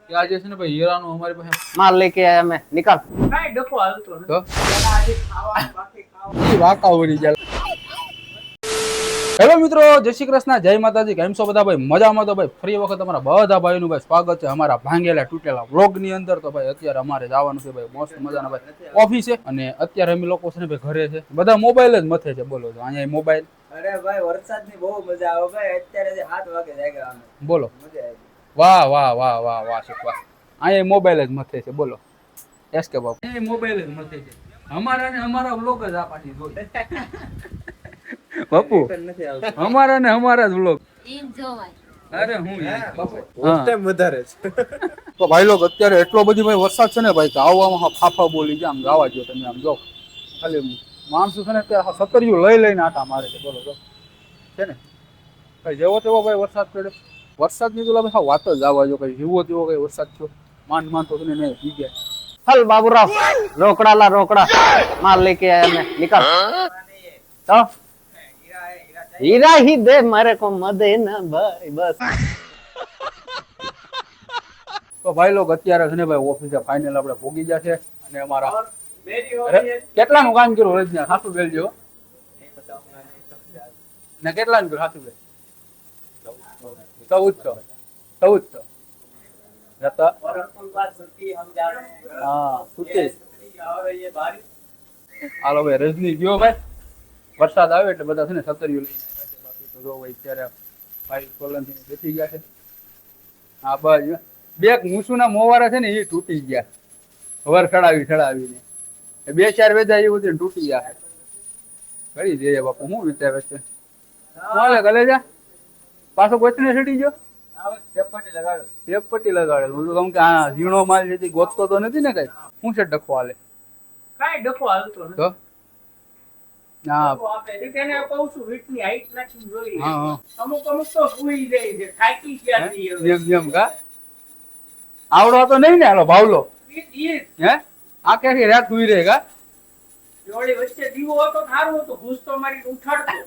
કે આજે છે ને ભાઈ હીરાનો અમારી પાસે माल लेके आया मैं निकाल કાઈ ડખો હાલતો નથી. તો આજે ખાવાનું બાકી ખાવાનું. ઈ વાકા ઉડી જાય. હેલો મિત્રો, જય શ્રી કૃષ્ણ, જય માતાજી. કેમ છો બધા ભાઈ? મજામાં તો ભાઈ ફરી વખત અમારા બધા ભાઈનું ભાઈ સ્વાગત છે અમારા ભાંગેલા તૂટેલા વ્લોગ ની અંદર. તો ભાઈ અત્યારે અમારે જવાનું છે ભાઈ મસ્ત મજાના ભાઈ ઓફિસે, અને અત્યારે અમે લોકો છે ને ભાઈ ઘરે છે, બધા મોબાઈલ જ મથે છે. બોલો તો અહીંયા મોબાઈલ. અરે ભાઈ વરસાદની બહુ મજા આવે ભાઈ. અત્યારે જે 7 વાગે જાગ્યા અમે. બોલો મજા આવી. વાહ વાહ વાહ વાહ વાહ શેખ વાહ. અહીંયા મોબાઈલ જ મથે છે. બોલો એસ કે બાપુ, અહીંયા મોબાઈલ જ મથે છે. અમારા ને અમારા વ્લોગ જ આ પાછી જોઈ બાપુ, નથી આવતું. અમારા ને અમારા જ વ્લોગ. ઈમ જોવાય. અરે હું બાપુ ટાઈમ વધારે છે. તો ભાઈ લોક અત્યારે એટલો બધી ભાઈ વરસાદ છે ને ભાઈ કે આવવામાં ફાફા બોલી જાય. આમ ગાવા જો તમે આમ જો ખાલી માણસો છે ને ત્યાં સતરિયું લઈ લઈને આટા મારે છે. બોલો તો છે ને કઈ જેવો તેવો ભાઈ વરસાદ પડ્યો. વરસાદની તો ભાઈ વાત જ આવવા જો કઈ જેવો તેવો કઈ વરસાદ થયો માંડ તો નહીં પી ગયા. चल बाबूराव रोकड़ा ला रोकड़ा माल लेके आया मैं निकाल तो हीरा ही दे मेरे को मदे ना भाई बस તો ભાઈ લોક અત્યારે છે ને ભાઈ ઓફિસે ફાઇનલ આપણે ભોગી ગયા છે. અને અમારા મેરી હોરી કેટલાનું કામ કર્યું રજના સાસુ બેલજો ને કેટલાનું કર્યું સાસુ બેલ? 1400 જતા रकम बात छुट्टी हम जा रहे हैं. હા છૂટી. और ये बारिश હાલો ભાઈ રજની ગયો ભાઈ. વરસાદ આવે એટલે બધા છે ને સતરીઓ લઈને બાકી તો જો ભાઈ અત્યારે ભાઈ સોલંકી બેસી ગયા છે. હા બસ બે મૂસુના મોવારા છે ને એ તૂટી ગયા વર ચડાવીને એ 2-4 વેદા એ બધું તૂટી ગયા. કરી દે બાપુ, હું વિચારે છે કોલે ગલે જા પાછો ગોચને સડી ગયો. આવે ચપટી લગાડો. એક પટ્ટી લગાડે. હું તો કહું કે હા ઝીણો માલ છે ગોતતો તો નથી ને કઈ. શું છે ડખો હાલે કાઈ ડખો હાલતો નથી. તો હા તો આપણે તેને કહું છું વીટની હાઈટ નાખીને જોઈ. હા હા અમુક તો સુઈ જાય છે. થાકી ગયા છે હવે. જેમ કા આવડો તો નહીં ને હાલો ભાવલો ઈ હે આખે રાત સુઈ રહે કા. જોડી વચ્ચે દીવો હતો સારું હતું. ભૂસ તો મારી ઉઠાડતો.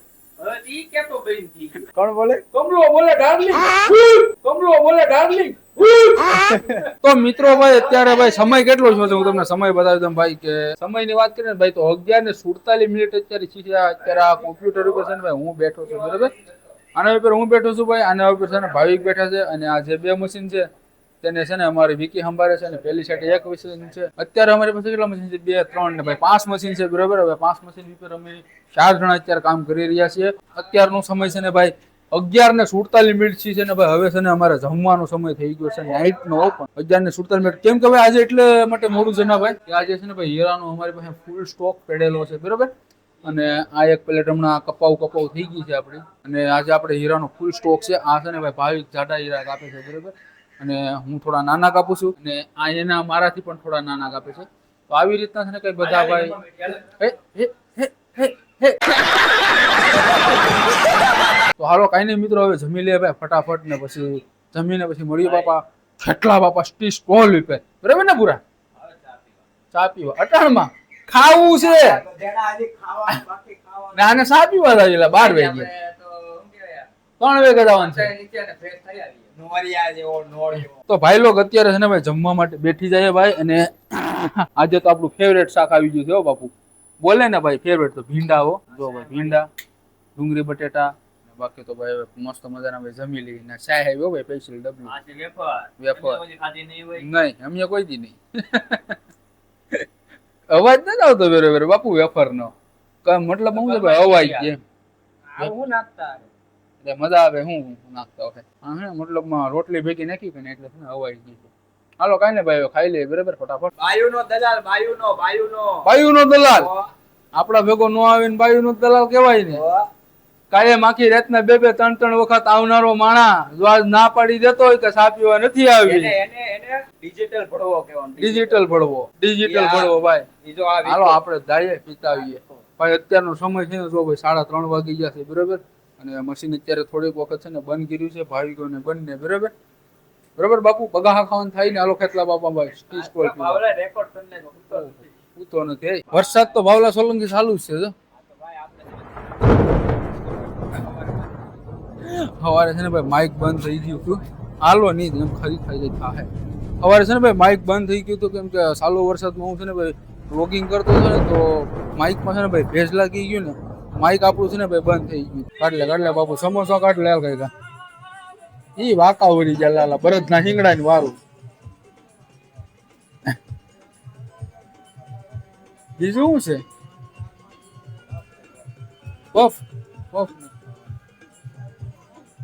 હવે ઈ કેતો બેન થી કોણ બોલે? કમલો બોલે ડાર્લિંગ. કમલો બોલે ડાર્લિંગ. તો મિત્રો ભાઈ અત્યારે ભાઈ સમય કેટલો છે હું તમને સમય બતાવી દઉં ભાઈ કે સમયની વાત કરીએ ને ભાઈ તો 11:47 અત્યારે છે. અત્યારે આ કોમ્પ્યુટર ઉપર છે ને ભાઈ હું બેઠો છું બરાબર. આના ઉપર હું બેઠો છું ભાઈ. આના ઉપર છે ને ભાવિક બેઠા છે. અને આ જે બે મશીન છે તેને છે ને અમારી વિકી સંભાળે છે. અને પેલી સાઈડ એક મશીન છે. અત્યારે અમારી પાસે કેટલા મશીન છે? 2 3 ને ભાઈ 5 મશીન છે બરાબર. હવે 5 મશીન ઉપર અમે 4 જણા અત્યારે કામ કરી રહ્યા છીએ. અત્યારનો સમય છે ને ભાઈ 11:47 છે ને ભાઈ. હવે છે ને અમારે જમવાનો સમય થઈ ગયો છે નાઇટ નો. પણ 11:47 કેમ કે ભાઈ આજે એટલે માટે મોડું છે ને ભાઈ કે આજે છે ને ભાઈ હીરાનો અમારી પાસે ફૂલ સ્ટોક પડેલો છે બરાબર. અને આ એક પ્લેટ હમણાં કપાવ થઈ ગઈ છે આપણી. અને આજે આપણે હીરાનો ફૂલ સ્ટોક છે. આ છે ને ભાઈ ભાવિક જાડા હીરા કાપે છે બરાબર. અને હું થોડા નાના કાપું છું અને આ એના મારાથી પણ થોડા નાના કાપે છે. તો આવી રીતના છે ને કઈ બધા ભાઈ તો હાલો કઈ નહીં મિત્રો, હવે જમી લે ભાઈ ફટાફટ ને પછી જમીને પછી મળીએ બાપા. કેટલા બાપા સ્ટી સ્ટોલ ઉપર બરાબર ને પૂરા ચા પીવા અટાણમાં ખાવું છે જેના આજે ખાવાનું બાકી ખાવાનું. ને આને ચા પીવા લાગેલા 12 વાગે. તો શું કહેવાય 3 વાગે જવાનું છે. નીચે ને ફ્રેશ થઈ આવીએ. નોરિયા જેવો નોરિયો. તો ભાઈ લોક અત્યારે છે ને ભાઈ જમવા માટે બેઠી જાય ભાઈ. અને આજે તો આપણું ફેવરેટ શાક આવી ગયું છે હો બાપુ. બોલે ને ભાઈ ફેવરેટ તો ભીંડા હો. જો ભાઈ ભીંડા, ડુંગળી બટેટા. બાકી તો ભાઈ મસ્ત મજાના ભાઈ જમી લઈ ને ચાય આવ્યો ભાઈ સ્પેશિયલ ડબલું આજે વેફર. વેફર. તમે ખાધી નહીં હોય. નહીં અમે કોઈ દી નહીં. અવાજ નથી આવતો બરોબર બાપુ વેફર નો મતલબ શું છે ભાઈ અવાજ છે આવું હું નાખતા. એટલે મજા આવે. હું નાખતા હોય હા હે મતલબ રોટલી ભેગી નાખી કે ને એટલે અવાજ છે. હાલો કાઈ ને ભાઈ ખાઈ લે બરાબર ફટાફટ. બાયુનો દલાલ બાયુનો. બાયુનો દલાલ આપડા ભેગો નો આવે ને બાયુનો દલાલ કહેવાય ને. કાયમ આખી રાતના 2-3 વખત આવનારો માણા જો આજ ના પાડી દેતો હોય કે સા પીવા નથી આવી. એને ડિજિટલ ભડવો કહેવાનું. ડિજિટલ ભળવો ભાઈ. ઈ જો આ હાલો આપણે જઈએ પીતા આવીએ ભાઈ. અત્યારનો સમય છે ને જો ભાઈ 3:30 વાગી ગયા છે બરાબર. અને મશીન અત્યારે થોડીક વખત છે ને બંધ કર્યું છે ભાવિકોને બંને બરાબર બરાબર બાપુ. બગાહા ખાવાનું થાય ને હાલો ખેતલા બાપા ભાઈ સ્ટી સ્ટોલ ભાવલા રેકોર્ડ કરીને ઉતર. પૂતો નથી. વરસાદ તો ભાવલા સોલંકી ચાલુ જ છે જો. તો ભાઈ આપણે સવારે છે ને ભાઈ માઇક બંધ થઈ ગયું હતું. હાલો નહીં એમ ખરી ખાઈ જાય થાય સવારે છે ને ભાઈ માઇક બંધ થઈ ગયું હતું કેમ કે સાલો વરસાદમાં હું છે ને ભાઈ વ્લોગિંગ કરતો હતો ને તો માઇકમાં છે ને ભાઈ ભેજ લાગી ગયું ને માઇક આપણું છે ને ભાઈ બંધ થઈ ગયું. કાઢ લે બાપુ સમોસા કાઢ લે કઈ કા ઈ વાકા વળી ગયા લાલા બરદના હિંગડા ની વારું. બીજું શું છે? બફ બફ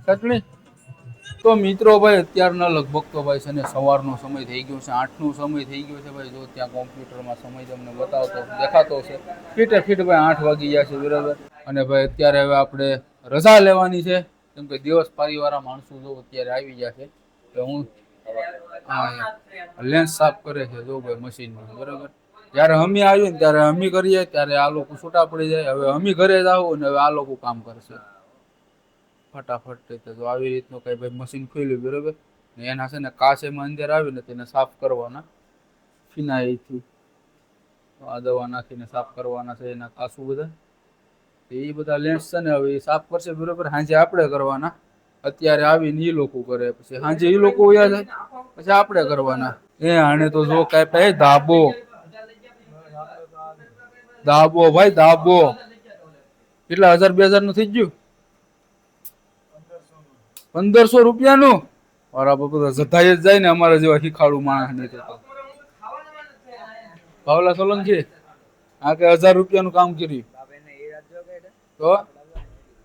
ચટણી. તો મિત્રો ભાઈ અત્યારના લગભગ તો ભાઈ છે ને સવારનો સમય થઈ ગયો છે, 8નો સમય થઈ ગયો છે ભાઈ. જો ત્યાં કોમ્પ્યુટરમાં સમય તમને બતાવતો દેખાતો છે ફીટ ભાઈ 8 વાગી ગયા છે બરાબર. અને ભાઈ અત્યારે હવે આપણે રજા લેવાની છે કેમ કે દિવસ પારીવાળા માણસો જો અત્યારે આવી ગયા છે. તો હું લેન્સ સાફ કરે છે જો ભાઈ મશીનમાં બરાબર. જ્યારે અમી આવીએ ને ત્યારે અમી કરીએ ત્યારે આ લોકો છૂટા પડી જાય. હવે અમી ઘરે જ આવો ને હવે આ લોકો કામ કરશે ફટાફટ. તો આવી રીતનું કઈ ભાઈ મશીન ખોલ્યું બરોબર ને એના છે ને કાચ એમાં અંદર આવે ને તેને સાફ કરવાના ફિનાઇલથી આ દવા નાખીને સાફ કરવાના છે એના કાચું બધા. એ બધા લેન્સ છે ને હવે એ સાફ કરશે બરોબર. સાંજે આપણે કરવાના. અત્યારે આવીને એ લોકો કરે પછી સાંજે એ લોકો વયા જાય પછી આપણે કરવાના. આને તો જો કાંઈ ભાઈ ધાબો ભાઈ ધાબો કેટલા 1000-2000 નું થઈ ગયું? 1500 રૂપિયાનું. બરાબર તો જતાય જ જાય ને અમારા જેવા શીખાડું માણસ નહીં તો. ભાવલા સોલંકી આ કે 1000 રૂપિયાનું કામ કર્યું તો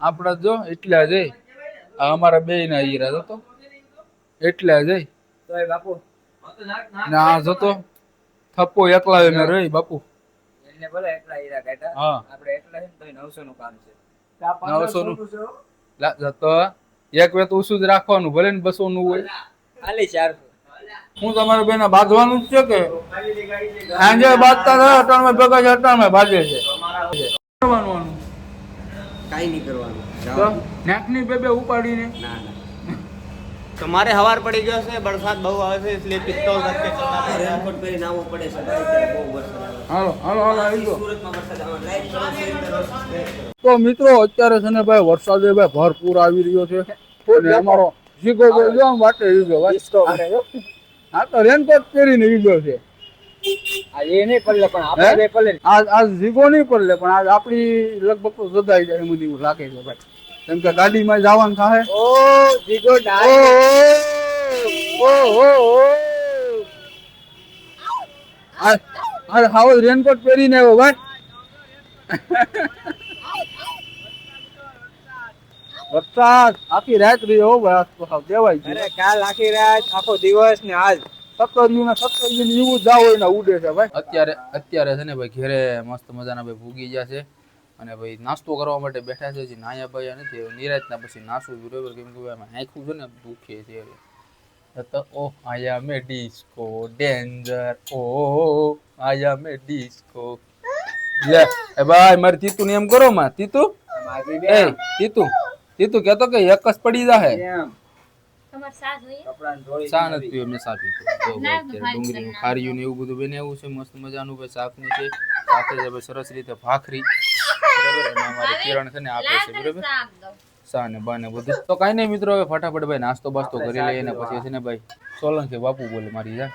આપડા જો એટલા જઈ અમારા બે ના હીરા તો એટલા જઈ ના જતો થપ્પો એકલા મેં રહી બાપુ. હા 900 નું જતો એક વે તો ઓછું જ રાખવાનું ભલે ને 200 નું હોય ખાલી 400. હું તમારે બેના બાંધવાનું જ છે કે સાંજે બાંધતા થાય અટાણમાં ભેગા છે અટાણમાં બાંધે છે કરવાનું કાઈ નહીં કરવાનું. નાકની બે ઉપાડીને ના તમારે હવાર પડી ગયો છે, વરસાદ બહુ આવે છે એટલે પિસ્તોલ રસ્તે ચલના પડે રેનકોટ પહેરીને આવવું પડે છે. બહુ વરસાદ આવે. હાલો આવી ગયો. સુરતમાં વરસાદ આવે લાઈટ કરો. તો મિત્રો અત્યારે છે ને ભાઈ વરસાદ ભાઈ ભરપૂર આવી રહ્યો છે અને અમારો જીગો ભાઈ જો આમ વાટે ઈગો હા તો રેનકોટ પહેરીને ઈગો છે. આ એ નહીં પડલે પણ આપણે બે પડલે. આજ જીગો નહીં પડલે પણ આજ આપણી લગભગ તો જદાઈ જાય એમ એવું લાગે છે ભાઈ કેમ કે ગાડીમાં જવાનું થાય. ઓ જીગો અરે હાવ રેનકોટ પહેરીને આવ્યો ભાઈ. વરસાદ આખી રાત રહ્યો ભાઈ દેવાય છે. અરે કાલ આખી રાત આખો દિવસ ને આજ 17 એવું જાવ હોય ઉડે છે ભાઈ. અત્યારે છે ને ભાઈ ઘેરે મસ્ત મજાના ભાઈ ભૂગી ગયા છે અને ભાઈ નાસ્તો કરવા માટે બેઠા છે. નાયા ભાઈ નથી નિરાતના પછી નાસું બરોબર કેમ કે આંખું છે ને દુખે છે. તો ઓ આયા મે ડિસ્કો ડેન્જર ઓ આયા મે ડિસ્કો લે એ ભાઈ મારી તીતુ ને એમ કરો માં તીતુ એ તીતુ કહેતો કે એક જ પડી જાહે તમાર સાસ હોય સા નથી મેં સાપી ડુંગળીનું ખારીયું ને એવું બધું બનાવ્યું છે મસ્ત મજાનું ભાઈ શાક ને છે સાથે જ સરસ રીતે ભાખરી બરાબર અને અમારી કિરણ છે ને આપે છે બરાબર સા ને બા ને બધું. તો કાંઈ નહીં મિત્રો હવે ફટાફટ ભાઈ નાસ્તો બાસ્તો કરી લઈએ ને પછી છે ને ભાઈ સોલંકી બાપુ બોલે મારી જા